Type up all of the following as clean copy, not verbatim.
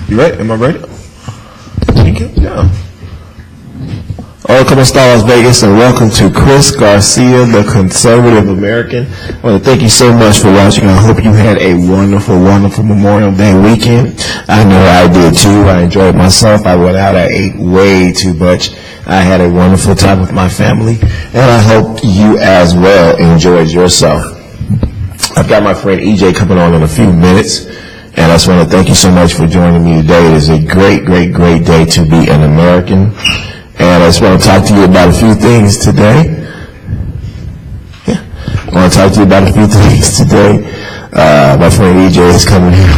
You ready? Am I ready? Thank you. Yeah. Hola, ¿cómo está Las Vegas? And welcome to Chris Garcia, the Conservative American. I want to thank you so much for watching. I hope you had a wonderful, wonderful Memorial Day weekend. I know I did too. I enjoyed myself. I went out. I ate way too much. I had a wonderful time with my family, and I hope you as well enjoyed yourself. I've got my friend EJ coming on in a few minutes, and I just want to thank you so much for joining me today. It is a great, great, great day to be an American. And I just want to talk to you about a few things today. Yeah, I want to talk to you about a few things today. My friend EJ is coming here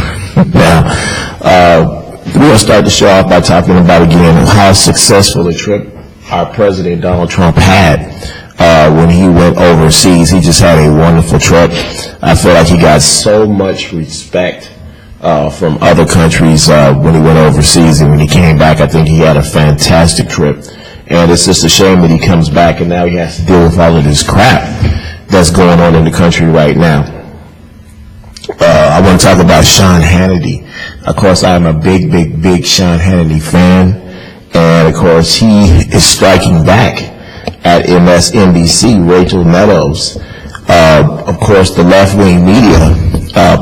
now. We're going to start the show off by talking about, again, how successful a trip our President Donald Trump had when he went overseas. He just had a wonderful trip. I feel like he got so much respect from other countries when he went overseas, and when he came back, I think he had a fantastic trip. And it's just a shame that he comes back and now he has to deal with all of this crap that's going on in the country right now. I want to talk about Sean Hannity. Of course, I'm a big, big, big Sean Hannity fan, and of course, he is striking back at MSNBC, Rachel Meadows. Of course, the left-wing media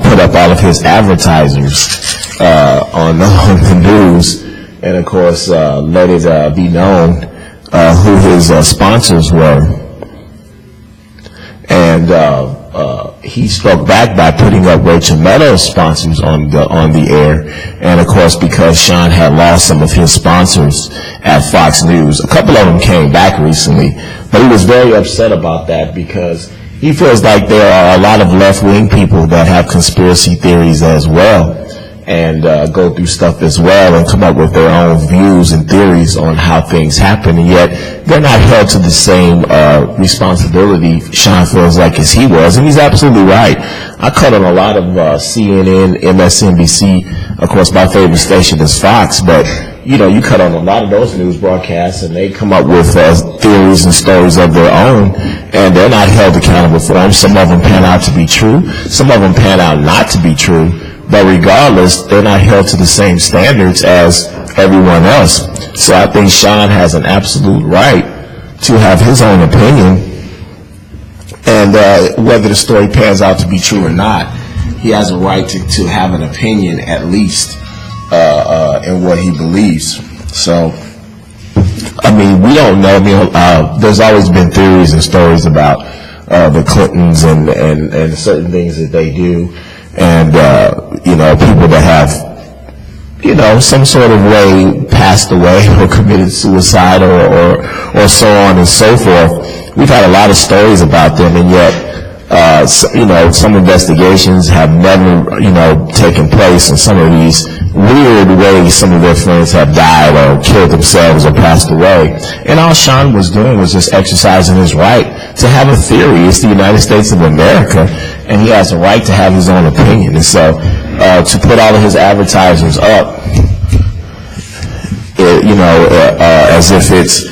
put up all of his advertisers on the news, and of course let it be known who his sponsors were. And he struck back by putting up Rachel Meadows' sponsors on the air. And of course, because Sean had lost some of his sponsors at Fox News, a couple of them came back recently, but he was very upset about that because he feels like there are a lot of left-wing people that have conspiracy theories as well, and go through stuff as well and come up with their own views and theories on how things happen, and yet they're not held to the same responsibility, Sean feels like, as he was. And he's absolutely right. I cut on a lot of CNN, MSNBC. Of course, my favorite station is Fox, but you cut on a lot of those news broadcasts, and they come up with theories and stories of their own, and they're not held accountable for them. Some of them pan out to be true. Some of them pan out not to be true. But regardless, they're not held to the same standards as everyone else. So I think Sean has an absolute right to have his own opinion, and whether the story pans out to be true or not, he has a right to have an opinion, at least in what he believes. So, I mean, we don't know. There's always been theories and stories about the Clintons and certain things that they do. And, people that have, some sort of way passed away or committed suicide or so on and so forth. We've had a lot of stories about them, and yet, some investigations have never, taken place, and some of these weird ways some of their friends have died or killed themselves or passed away. And all Sean was doing was just exercising his right to have a theory. It's the United States of America, and he has a right to have his own opinion. And so to put all of his advertisers up, as if it's,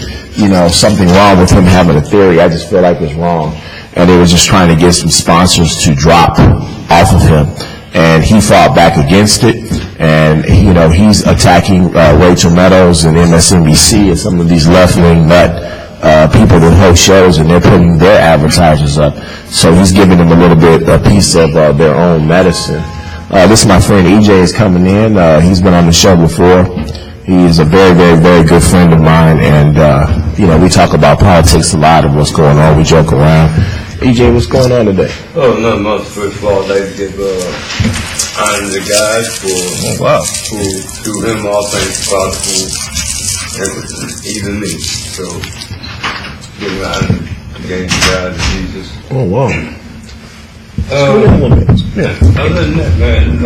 something wrong with him having a theory, I just feel like it's wrong. And they were just trying to get some sponsors to drop off of him. And he fought back against it. And, he's attacking Rachel Meadows and MSNBC and some of these left-wing people that host shows, and they're putting their advertisers up. So he's giving them a piece of their own medicine. This is my friend EJ is coming in. He's been on the show before. He is a very, very, very good friend of mine, and we talk about politics a lot and what's going on. We joke around. EJ, what's going on today? Oh, not much. First of all, I'd like to give honor to the guys who through him all things possible, even me. So give honor again to God and Jesus. Oh wow. Other than that, man,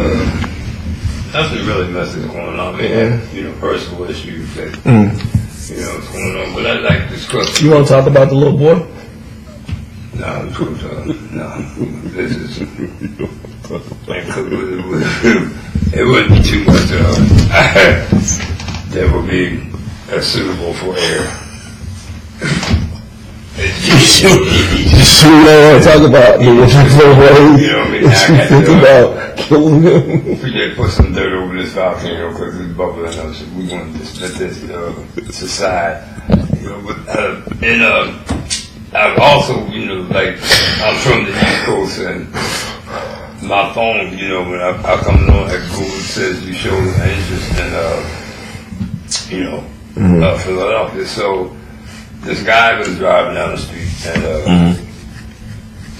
nothing really messes going on, man. Personal issues that what's going on. But I'd like to discuss. You want to talk about the little boy? No, this is. It wouldn't be too much. That would be suitable for air. You know what I'm talking about? You know what I mean? I Think about killing him. We just put some dirt over this volcano because it's bubbling up. So we want to just let this subside. You know, but I've also, you know, like I'm from the East Coast and my phone, you know, when I come on at Google, it says you show interest in, you know, Philadelphia. So this guy was driving down the street and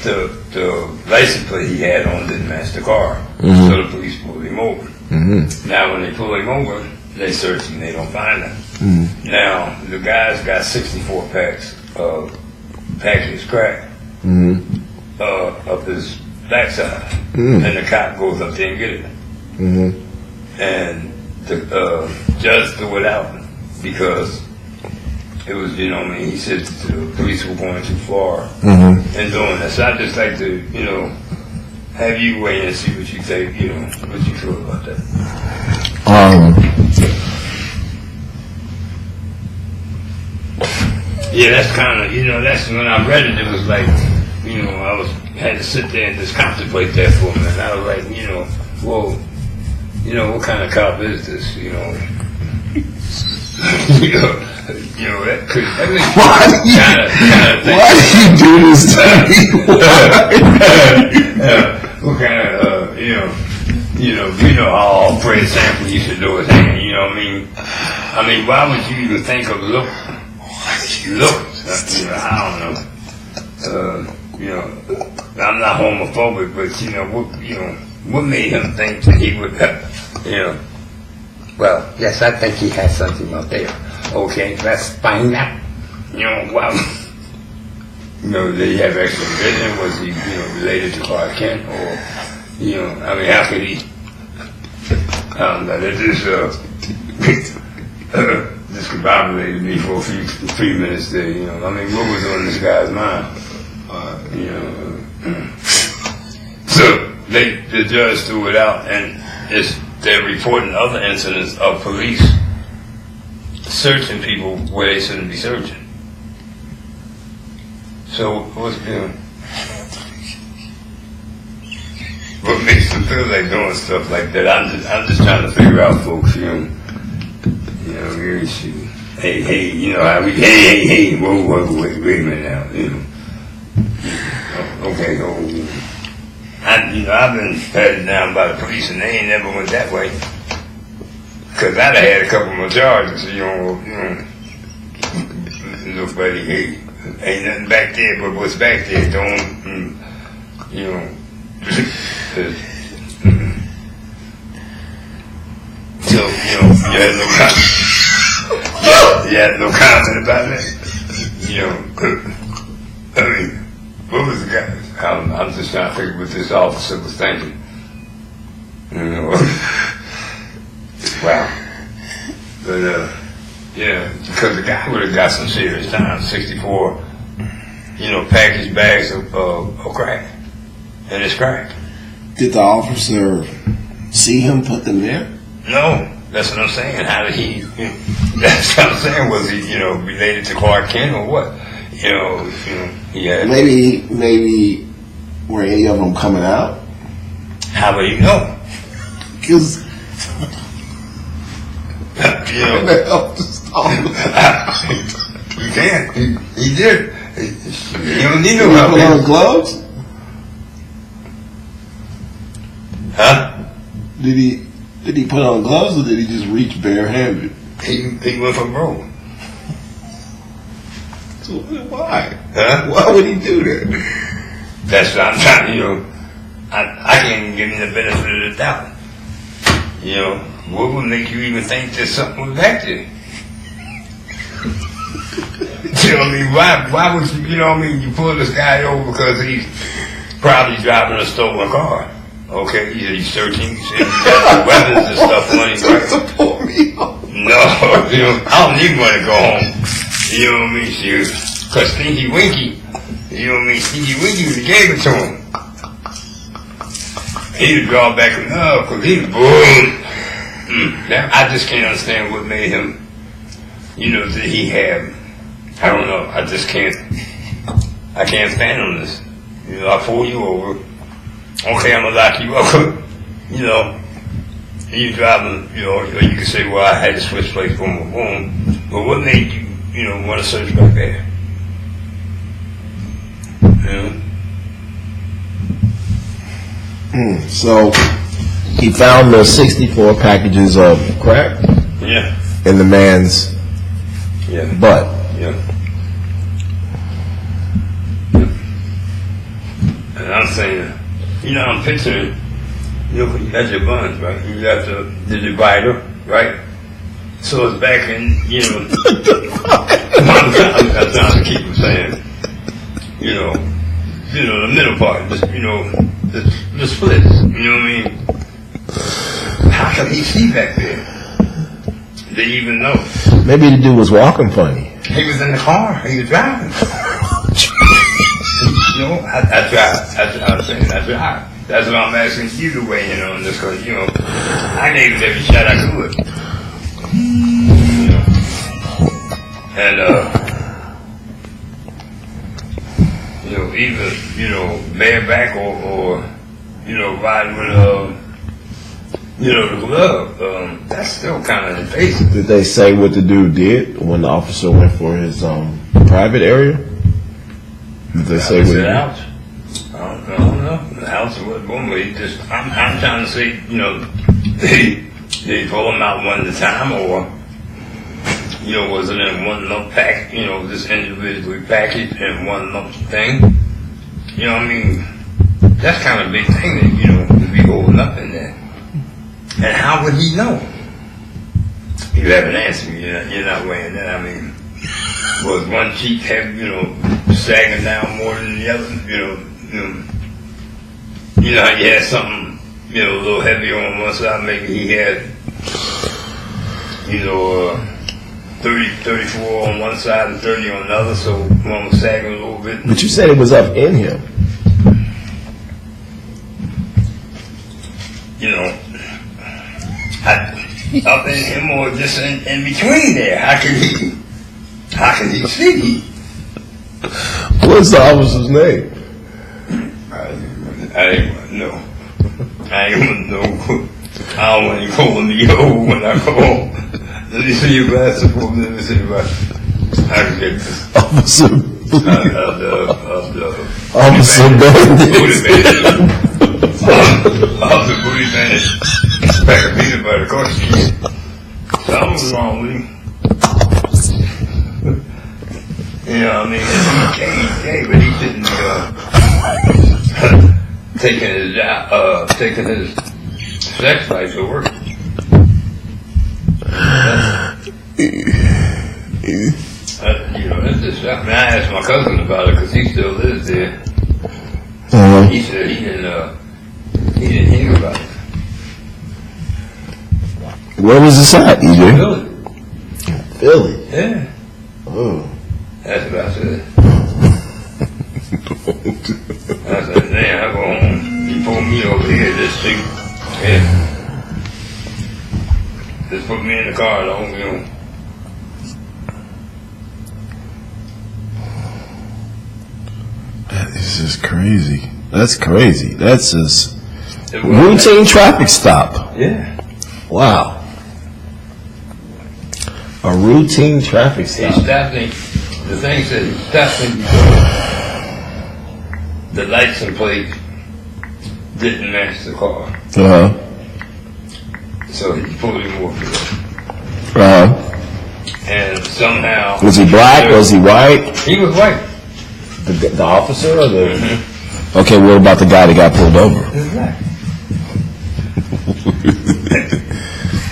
the license plate he had on didn't match the car. So the police pulled him over. Now when they pull him over, they search him, they don't find him. Now the guy's got 64 packs of packaged crack up his backside, and the cop goes up there and get it. And the judge threw it out because it was, you know what I mean, he said the police were going too far and doing that. So I'd just like to, you know, have you weigh in and see what you think, you know, what you feel about that. Yeah, that's kind of, you know, that's when I read it, it was like, you know, had to sit there and just contemplate that for a minute. I was like, you know, well, you know, what kind of cop is this, you know? You know, that could, I mean, why do you do this to me? what kind of, you know how all Fred Sanford used to do his hand, you know what I mean? I mean, why would you even think of look, you know, I don't know. You know, I'm not homophobic, but you know, what made him think that he would, you know? Well, yes, I think he has something up there. Okay, let's find out. You know, wow. You know, did he have extra vision? Was he, you know, related to Clark Kent? Or, you know, I mean, how could he? This discombobulated me for a few minutes there, you know. I mean, what was on this guy's mind? You know. So, the judge threw it out, and they're reporting other incidents of police searching people where they shouldn't be searching. So what's what makes them feel like doing stuff like that? I'm just trying to figure out, folks. You know, really shoot. Hey, you know, hey, whoa, wait a minute now. You know, okay, I've been patted down by the police, and they ain't never went that way. Cause I'd have had a couple more charges, you know, look, buddy, hey, ain't nothing back there, but what's back there, don't, you know. So, you know, you had no comment about that, you know. I mean, what was the guy? I'm just trying to figure what this officer was thinking. You know, wow. But, yeah, because the guy would have got some serious time. 64, you know, packaged bags of crack. And it's crack. Did the officer see him put them there? No, that's what I'm saying. How did he, that's what I'm saying. Was he, you know, related to Clark Kent or what? You know, he had... Maybe were any of them coming out? How would you know? Because... you know... You can't. He did. You don't need no help. Did he put on gloves? Huh? Did he put on gloves or did he just reach barehanded? He went for broke. So why? Huh? Why would he do that? That's what I'm trying, you know. I can't even give him the benefit of the doubt. You know, what would make you even think that something was back there? You know what I mean? Why would you know what I mean? You pull this guy over because he's probably driving a stolen car. Okay, he's searching, he's got the weapons and stuff on him, right? No, you know, I don't even want to go home. You know what I mean? Because Stinky Winky, you know what I mean? Stinky Winky would have gave it to him. He'd have gone back and up because he was boom. I just can't understand what made him, you know, did he have, I don't know, I just can't I can't stand on this. You know, I pull you over. Okay, I'm gonna lock you up. You know, you driving. You know, or you can say, well, I had to switch plates, boom, boom, boom. But what made you, you know, want to search back there? You know? So he found the 64 packages of crack Yeah. in the man's butt. Yeah. And I'm saying, you know, I'm picturing, you know, you got your buns, right? You got the divider, right? So it's back in, you know, I'm trying to keep from saying, you know, the middle part, just, you know, the splits, you know what I mean? How can he see back there? Did he even know? Maybe the dude was walking funny. He was in the car. He was driving. You know, I drive. I'm saying I drive. That's what I'm asking you to weigh in on this, because, you know, I gave it every shot I could. You know. And, you know, either, you know, bareback or you know, riding with, you know, the glove, that's still kind of invasive. Did they say what the dude did when the officer went for his private area? Did they say what he did? Ouch. I don't know. The house or what, boom, but he just, I'm trying to say, you know, they pull them out one at a time, or, you know, was it in one lump pack, you know, just individually packaged in one lump thing? You know what I mean? That's kind of a big thing that, you know, to be holding up in there. And how would he know? You haven't answered me. You're not weighing that. I mean, was one cheek heavy, you know, sagging down more than the other? You know how you had something, you know, a little heavier on one side. Maybe he had, you know, 34 on one side and 30 on the other, so one was sagging a little bit. But you said it was up in him. You know, up in him or just in between there. How can he see? What's the officer's name? I ain't know. I ain't know. I don't want you calling me old when I go home. Let me see your glasses for me. Let me see your glasses. I can get this. Officer. Officer Bandit. Officer Booty Bandit. Pack of peanut butter, of course. Something was wrong with him. You know what I mean? Okay, but he didn't taking his sex life to work. You know, that's just, I mean, I asked my cousin about it because he still lives there. He said he didn't hear about it. Where was this at, EJ? Philly. Philly? Yeah. Oh. That's what I said. I said, damn, I go home. You pull me over here, this thing. Yeah. Just put me in the car, don't you know. That is just crazy. That's crazy. That's just routine traffic stop. Yeah. Wow. A routine traffic He stop. stopped me. The thing said he stopped me because the license plate didn't match the car. Uh-huh. So he pulled him over. Uh-huh. And somehow... Was he black? Was he white? He was white. The officer or the... Mm-hmm. Okay, what about the guy that got pulled over? He was black.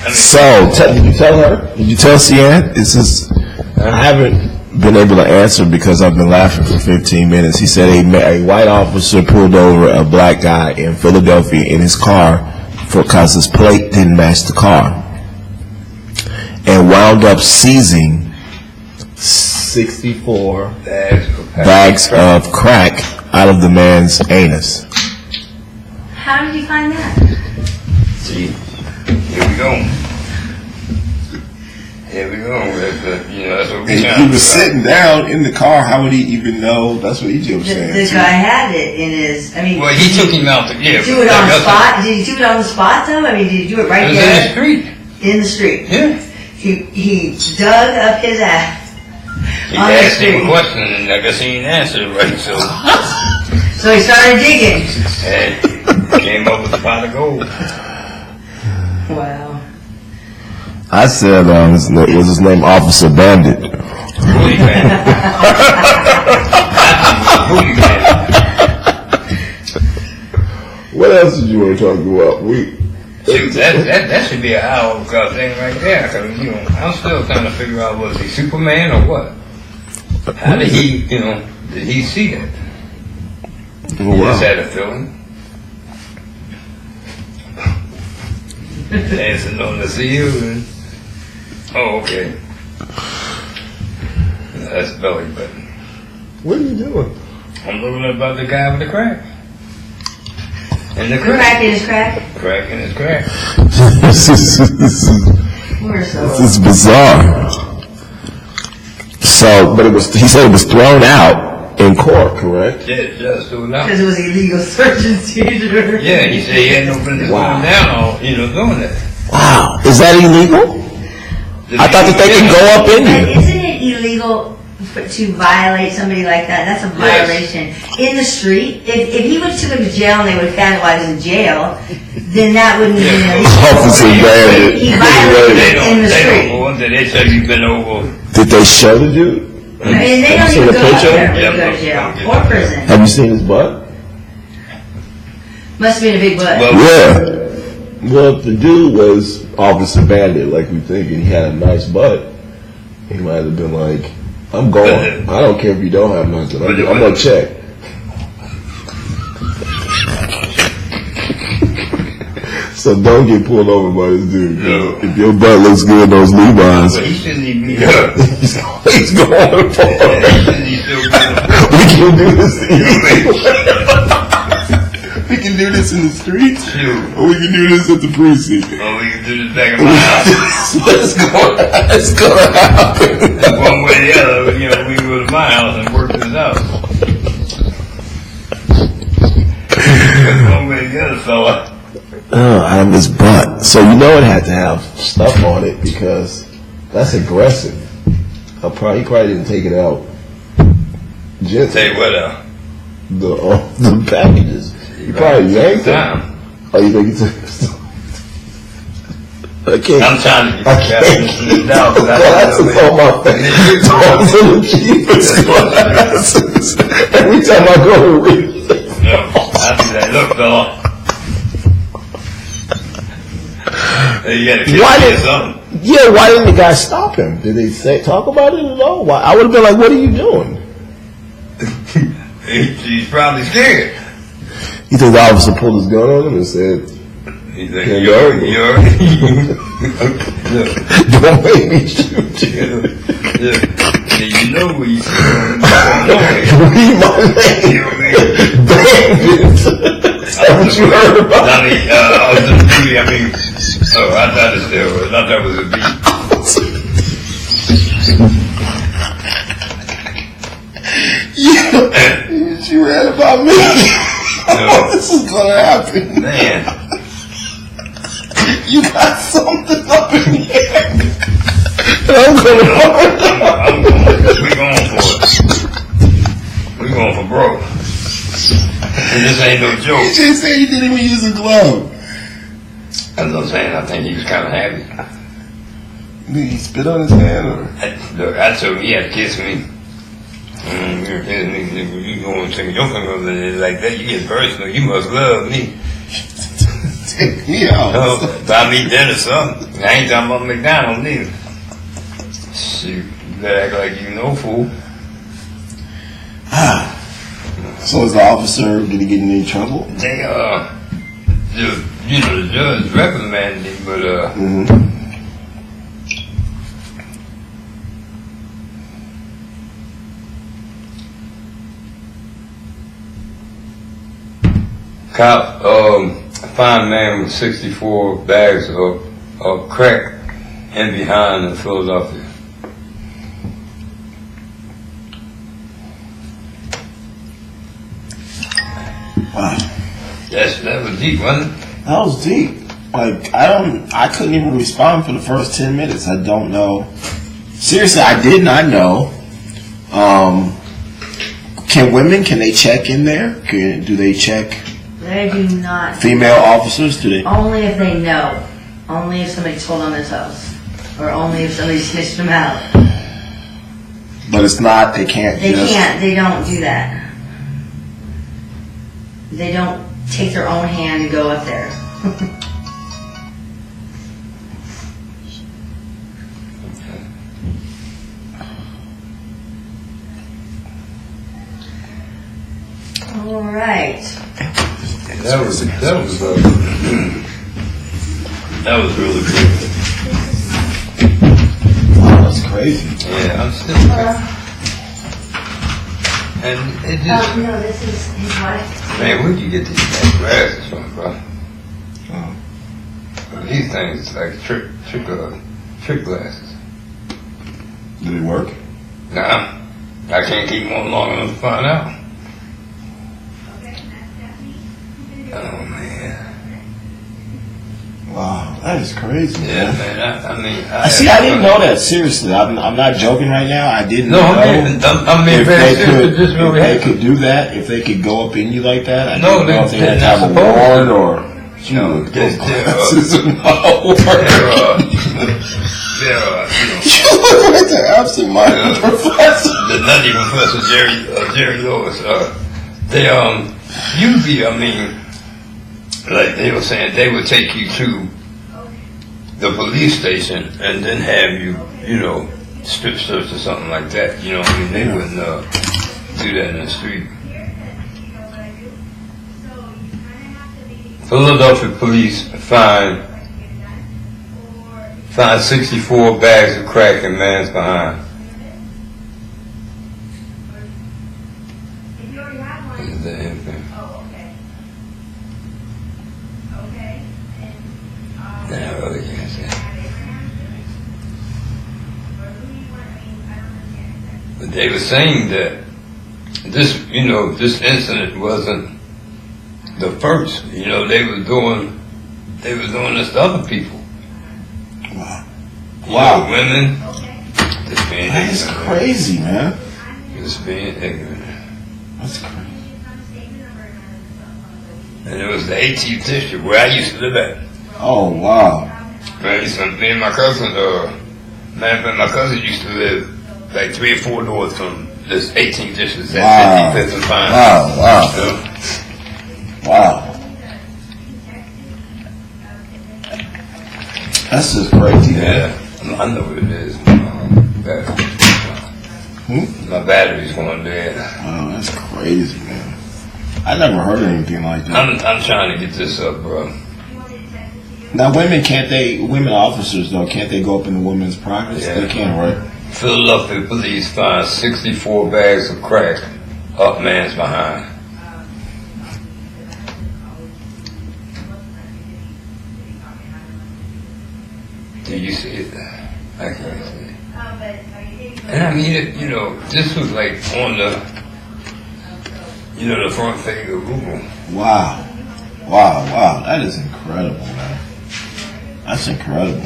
So, did you tell her? Did you tell Cian? It's just, I haven't been able to answer because I've been laughing for 15 minutes. He said a white officer pulled over a black guy in Philadelphia in his car because his plate didn't match the car, and wound up seizing 64 bags of crack out of the man's anus. How did you find that? See, here we go. Here we go. That's what we And he was sitting down in the car. How would he even know? That's what EJ was saying. The guy had it in his. I mean, well, he took him out. Did you do it on the spot? Did you do it on the spot though? I mean, did you do it right there? In the street. In the street. Yeah. He dug up his ass. He asked him a question, and I guess he didn't answer it right, so. So he started digging. And came up with a pot of gold. Wow. I said, was his name Officer Bandit? Booty Bandit. Booty Bandit. What else did you want to talk about? Shoot, that should be an hour thing right there. Cause I'm still trying to figure out, was he Superman or what? How did he, did he see it? He just had a feeling. Dancing on the ceiling. Oh, okay. That's belly button. What are you doing? I'm looking about the guy with the crack. And the Crack in his crack? Crack in his crack. This is bizarre. So, but he said it was thrown out in court, correct? Yeah, just threw it out. Because it was illegal search and seizure. Yeah, he said he had no business going down or, doing that. Wow. Is that illegal? I thought that they could go up in here. Isn't it illegal to violate somebody like that? That's a violation. In the street, if he went to him to jail and they would have found out while he was in jail, then that wouldn't be illegal. Officer Bandit. He violated in the street. They said you've been over. Did they show the dude? I mean, they don't even go up there when they go to jail or prison. Have you seen his butt? Must have been a big butt. Yeah. Well, if the dude was Officer Bandit, like we think, and he had a nice butt, he might have been like, I'm going. I don't care if you don't have nothing. I'm going to check. So don't get pulled over by this dude. No. If your butt looks good in those Levi's, But he shouldn't even be up. he's going for it. We can do this. We can do this in the streets, or we can do this at the precinct. Oh, we can do this back in my house. Let's go happen. One way or the other, we can go to my house and work this out. One way or the other, fella. Oh, out of his butt. So you know it had to have stuff on it because that's aggressive. He probably didn't take it out. Just Tell you what, the packages. You probably yanked them. Oh, you think it's okay. I'm trying to get this down. Glasses on my face. Toms and the cheapest glasses. Every time I go to read. No, I see that. Look, fella. You gotta get something. Yeah, why didn't the guy stop him? Did they talk about it at all? Why? I would have been like, what are you doing? He's probably scared. You think the officer pulled his gun on him and said, He's like, you're don't make me shoot you. You know where you Read my name. Bandit. Is that what you heard about? I thought it still was. I thought it was a beat. You read about me. No. This is gonna happen. Man. You got something up in here. We going for it. We going for broke. And this ain't no joke. You just said he didn't even use a glove. That's what I'm saying. I think he was kind of happy. Did he spit on his hand or? I told him he had to kiss me. You going to take your finger over there like that? You get personal. You must love me. Take me out. Buy me dinner or something. I ain't talking about McDonald's neither. Shoot, you better act like you know, fool. So is the officer, did he get in any trouble? They, the judge reprimanded him, but, cop, found a man with 64 bags of crack and behind in Philadelphia. Wow. That was deep, wasn't it? That was deep. Like, I couldn't even respond for the first 10 minutes. I don't know. Seriously, I did not know. Can they check in there? Do they check They do not. female officers? Do they? Only if they know. Only if somebody told on themselves. Or only if somebody snitched them out. But it's not, they can't They just... can't. They don't do that. They don't take their own hand and go up there. All right. That was really good. Wow, that's crazy. Yeah, I'm still. And it just, No, this is his wife. man, where'd you get these glasses from, bro? These things is like trick glasses. Did it work? Nah, I can't keep them on long enough to find out. Oh man. Wow, that is crazy. Yeah, Man. man. I mean, I didn't know that. Seriously, I'm not joking right now. I didn't No, know I'm being if very they serious. could, This really if they happened. could do that. If they could go up in you like that. I No, didn't know if they had to they're have a not warrant or. No, those they're, glasses are not working. you know, You look like the absent-minded professor. the nutty Professor Jerry Lewis. They usually, I mean, like they were saying, they would take you to the police station and then have you, you know, strip search or something like that. You know what I mean? They wouldn't do that in the street. Philadelphia police find 64 bags of crack in man's behind. This is the end thing. Yeah, I really can't say. But they were saying that this, you know, this incident wasn't the first. You know, they was doing this to other people. Wow. You Wow. know, women. Just being That is ignorant. crazy, man. Just being ignorant. That's crazy. And it was the 18th district where I used to live at. Oh, wow. Man, me and my cousin, my cousin used to live like 3 or 4 doors from this 18th district Wow. at 55th and Pine. Wow. So, Wow. That's just crazy, man. yeah, I know what it is. My battery's going dead. Wow, that's crazy, man. I never heard of anything like that. I'm trying to get this up, bro. Now, women officers, though, can't they go up into women's privates? Yeah. They can, right? Philadelphia police find 64 bags of crack up man's behind. Do you see it? I can't see it. And I mean, it, you know, this was like on the, you know, the front page of Google. Wow. Wow. That is incredible, man. That's incredible.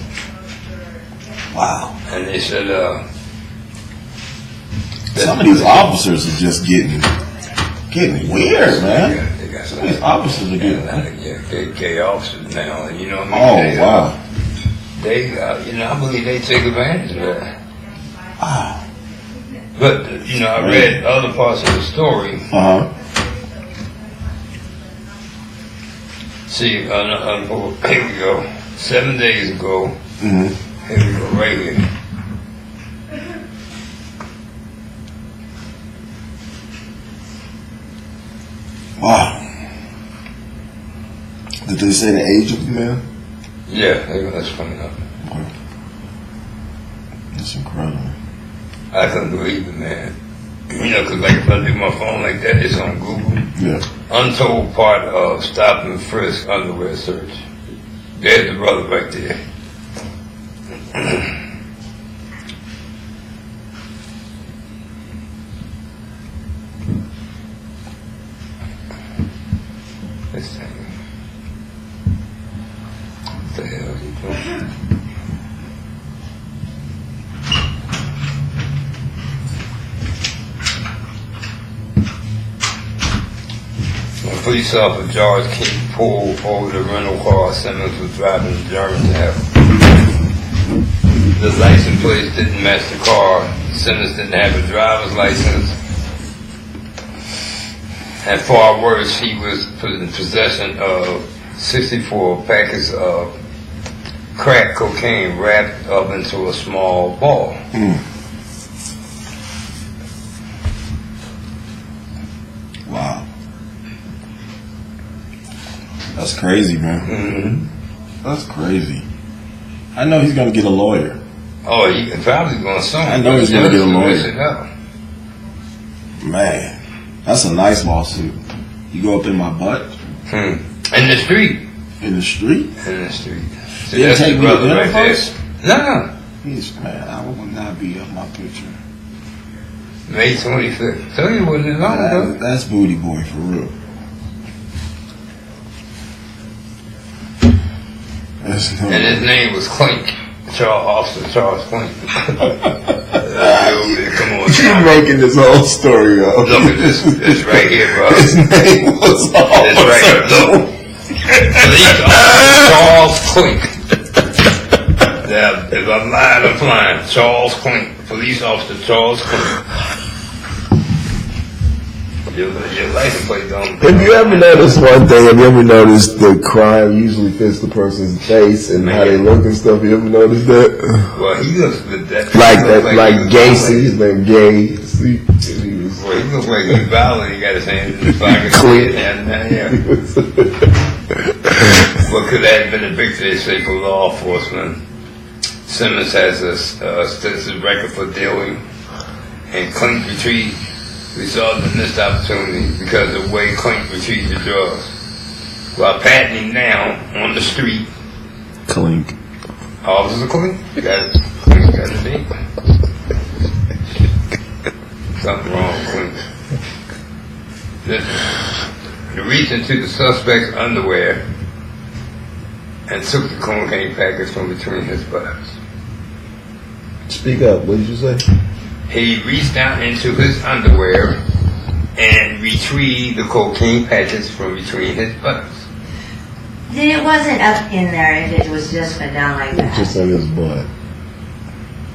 Wow. And they said, Some of these officers are just getting weird, man. They got Some of these officers are getting. KK officers now, and you know what I Oh, mean? wow. They, you know, I believe they take advantage of that. Wow. But, you know, I read other parts of the story. Uh-huh. See, here we go. 7 days ago, Mm-hmm. here we go, right here. Wow. Did they say the age of the man? Yeah, that's coming up. Wow. That's incredible. I couldn't believe it, man. You know, because like if I do my phone like that, it's on Google. Yeah. Untold part of stop and frisk underwear search. There's the brother right there. This thing. What the hell is he doing? When police officer George King pulled over the rental car Simmons was driving to Germantown. The license plate didn't match the car. Simmons didn't have a driver's license. And far worse, he was in possession of 64 packets of crack cocaine wrapped up into a small ball. Wow. That's crazy, man. Mm-hmm. That's crazy. I know he's gonna get a lawyer. Oh, he probably going to sue him. I know he's gonna get a lawyer. Up. Man, that's a nice lawsuit. You go up in my butt. In the street. In the street? In the street. So Didn't that's take the me to brother dinner right there. first? No. He's, man, I would not be up my picture. May 25th. Tell you what it is long ago. That's booty boy for real. That's no And his name was Clink. Officer Charles Clink. Come on. You're making this whole story up. Look at this. This right here, bro. His name was This right here. Look. Police officer Charles Clink. Now, if I'm lying, I'm flying. Charles Clink. Police officer Charles Clink. Your license plate don't. Have you ever noticed one thing? Have you ever noticed the crime usually fits the person's face and how they look and stuff? You ever noticed that? Well, he looks good. Like Gacy, his name Gay. See, Well, he looks like he's violent. He got his hands in his pocket. Yeah. What could that have been a big day, say, for law enforcement? Simmons has a extensive record for dealing and Clink retrieved. We saw the missed opportunity because of the way Clink retrieved the drugs. While patting him down on the street. Clink. Officer Clink? Got it. Got it deep. Something wrong with Clink. He reached into the suspect's underwear and took the cocaine package from between his buttocks. Speak up. What did you say? He reached down into his underwear and retrieved the cocaine package from between his buttocks. Then it wasn't up in there if it was just went down like that. Just in his butt.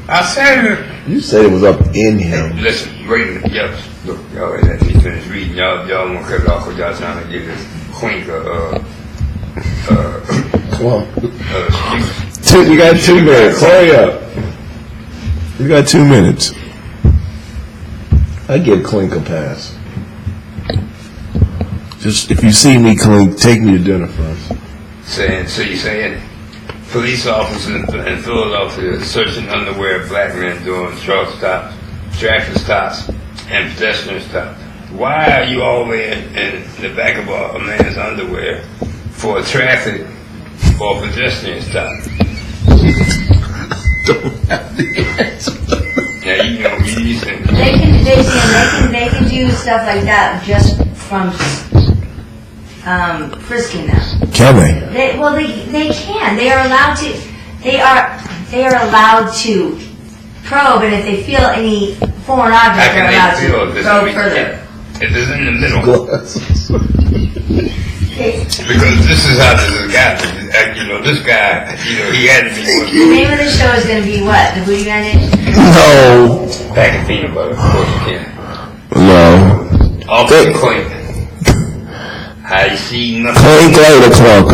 I said it. You said it was up in him. Listen, wait a minute. Look, y'all let me finish reading. Y'all want to cut it off because y'all trying to give this Clink Come on. excuse. You got 2 minutes. Hurry up. You got 2 minutes. I give Clink a pass. Just if you see me, Clink, take me to dinner first. So you're saying police officers in Philadelphia searching underwear of black men during truck stops, traffic stops, and pedestrian stops. Why are you all in the back of a man's underwear for a traffic or pedestrian stop? Don't have the answer. Now you know these things. They can do stuff like that just from frisking them. Can they? They can. They are allowed to. They are allowed to probe, and if they feel any foreign object, How they're can allowed they feel to if it's probe further. If it's in the middle? Glasses. Because this is how this guy, this guy, he had to be The name of the show is going to be what? The Booty Bandit? No. back in peanut butter. Of course you can. No. Officer Clink. I see nothing. Clink later, Clunk.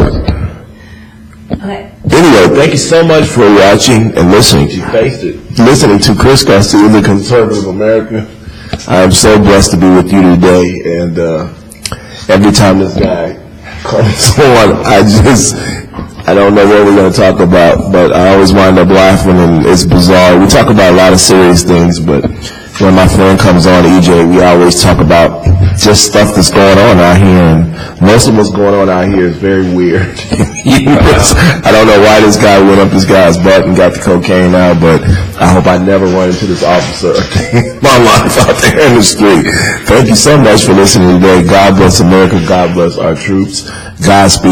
Okay. Anyway, thank you so much for watching and listening. You faced it. Listening to Chris Garcia, the Conservative American. I am so blessed to be with you today, and every time this guy comes on, I don't know what we're going to talk about, but I always wind up laughing, and it's bizarre. We talk about a lot of serious things, but when my friend comes on, EJ, we always talk about just stuff that's going on out here, and most of what's going on out here is very weird. I don't know why this guy went up this guy's butt and got the cocaine out, but I hope I never run into this officer in my life out there in the street. Thank you so much for listening today. God bless America. God bless our troops. Godspeed.